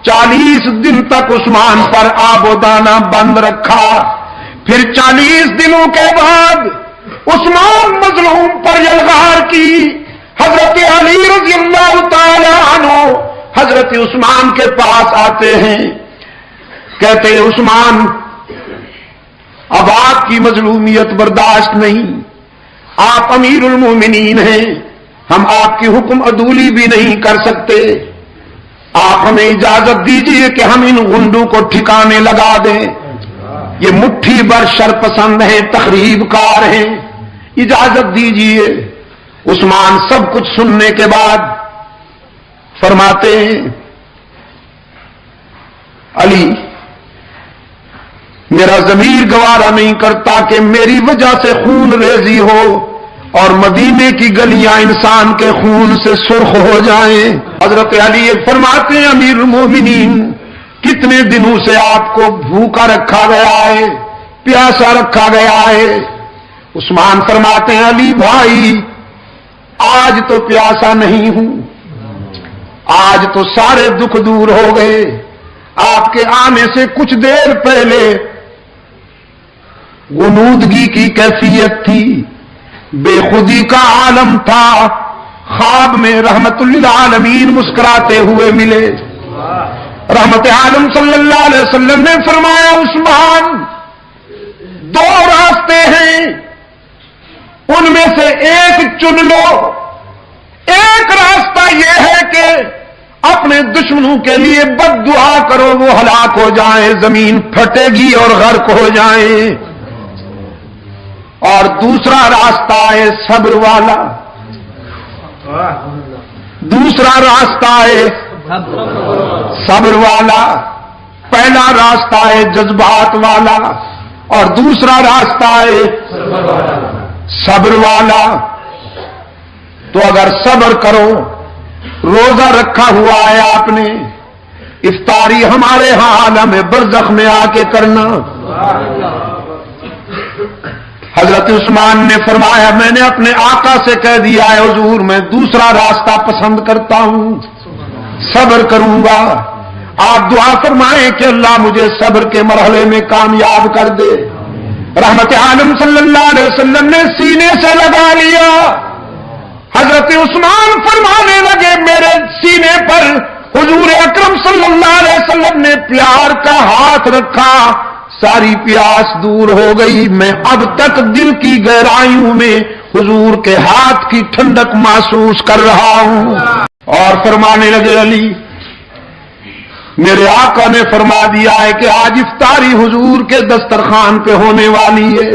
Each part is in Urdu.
40 دن تک عثمان پر آب و دانہ بند رکھا. پھر 40 دنوں کے بعد عثمان مظلوم پر یلغار کی. حضرت علی رضی اللہ تعالی عنہ حضرت عثمان کے پاس آتے ہیں, کہتے ہیں عثمان اب آپ کی مظلومیت برداشت نہیں, آپ امیر المومنین ہیں, ہم آپ کی حکم عدولی بھی نہیں کر سکتے, آپ ہمیں اجازت دیجئے کہ ہم ان غنڈوں کو ٹھکانے لگا دیں. یہ مٹھی بھر شرپسند ہیں, تخریب کار ہیں, اجازت دیجئے. عثمان سب کچھ سننے کے بعد فرماتے ہیں علی میرا ضمیر گوارا نہیں کرتا کہ میری وجہ سے خون ریزی ہو اور مدینے کی گلیاں انسان کے خون سے سرخ ہو جائیں. حضرت علی فرماتے ہیں امیر المومنین کتنے دنوں سے آپ کو بھوکا رکھا گیا ہے, پیاسا رکھا گیا ہے. عثمان فرماتے ہیں علی بھائی آج تو پیاسا نہیں ہوں, آج تو سارے دکھ دور ہو گئے. آپ کے آنے سے کچھ دیر پہلے غنودگی کی کیفیت تھی, بے خودی کا عالم تھا. خواب میں رحمت للعالمین مسکراتے ہوئے ملے. رحمت عالم صلی اللہ علیہ وسلم نے فرمایا عثمان 2 راستے ہیں, ان میں سے ایک چن لو. ایک راستہ یہ ہے کہ اپنے دشمنوں کے لیے بد دعا کرو, وہ ہلاک ہو جائیں, زمین پھٹے گی اور غرق ہو جائیں. اور دوسرا راستہ ہے صبر والا, دوسرا راستہ ہے صبر والا. پہلا راستہ ہے جذبات والا اور دوسرا راستہ ہے صبر والا. تو اگر صبر کرو, روزہ رکھا ہوا ہے آپ نے, افطاری ہمارے ہاں عالم برزخ میں آ کے کرنا. حضرت عثمان نے فرمایا میں نے اپنے آقا سے کہہ دیا ہے حضور میں دوسرا راستہ پسند کرتا ہوں, صبر کروں گا. آپ دعا فرمائیں کہ اللہ مجھے صبر کے مرحلے میں کامیاب کر دے. رحمت عالم صلی اللہ علیہ وسلم نے سینے سے لگا لیا. حضرت عثمان فرمانے لگے میرے سینے پر حضور اکرم صلی اللہ علیہ وسلم نے پیار کا ہاتھ رکھا, ساری پیاس دور ہو گئی. میں اب تک دل کی گہرائیوں میں حضور کے ہاتھ کی ٹھنڈک محسوس کر رہا ہوں. اور فرمانے لگے علی میرے آقا نے فرما دیا ہے کہ آج افطاری حضور کے دسترخوان پہ ہونے والی ہے.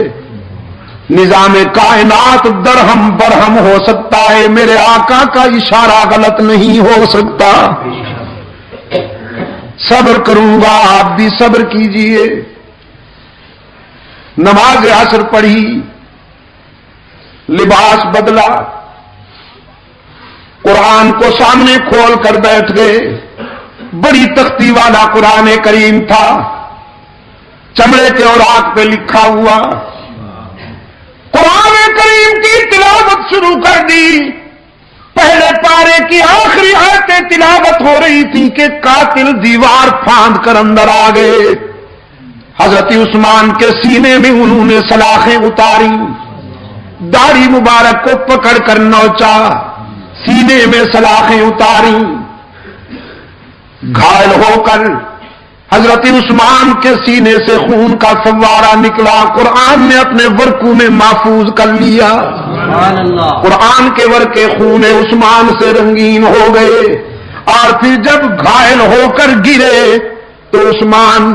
نظام کائنات درہم برہم ہو سکتا ہے, میرے آقا کا اشارہ غلط نہیں ہو سکتا. صبر کروں گا, آپ بھی صبر کیجئے. نماز عصر پڑھی, لباس بدلا, قرآن کو سامنے کھول کر بیٹھ گئے. بڑی تختی والا قرآن کریم تھا, چمڑے کے اوراق پہ لکھا ہوا. قرآن کریم کی تلاوت شروع کر دی. پہلے پارے کی آخری آیتیں تلاوت ہو رہی تھی کہ قاتل دیوار پھاند کر اندر آ گئے. حضرت عثمان کے سینے میں انہوں نے سلاخیں اتاری, داڑھی مبارک کو پکڑ کر نوچا, سینے میں سلاخیں اتاری. گھائل ہو کر حضرت عثمان کے سینے سے خون کا فوارہ نکلا. قرآن نے اپنے ورقوں میں محفوظ کر لیا. قرآن کے ورقے خون عثمان سے رنگین ہو گئے. اور پھر جب گھائل ہو کر گرے تو عثمان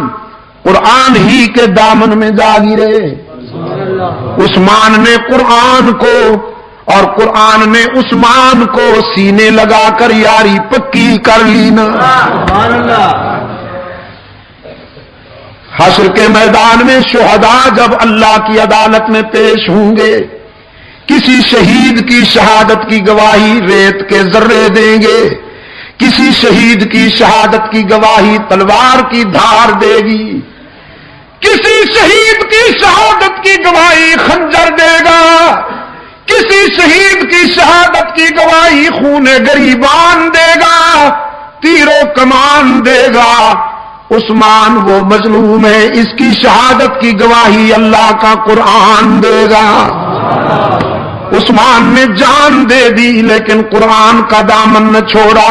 قرآن ہی کے دامن میں جا گرے. عثمان نے قرآن کو اور قرآن نے عثمان کو سینے لگا کر یاری پکی کر لی نا. حشر کے میدان میں شہداء جب اللہ کی عدالت میں پیش ہوں گے, کسی شہید کی شہادت کی گواہی ریت کے ذرے دیں گے, کسی شہید کی شہادت کی گواہی تلوار کی دھار دے گی, کسی شہید کی شہادت کی گواہی خنجر دے گا, کسی شہید کی شہادت کی گواہی خون گریبان دے گا. تیرو کمان دے گا. عثمان وہ مظلوم ہے، اس کی شہادت کی گواہی اللہ کا قرآن دے گا. عثمان نے جان دے دی لیکن قرآن کا دامن نہ چھوڑا.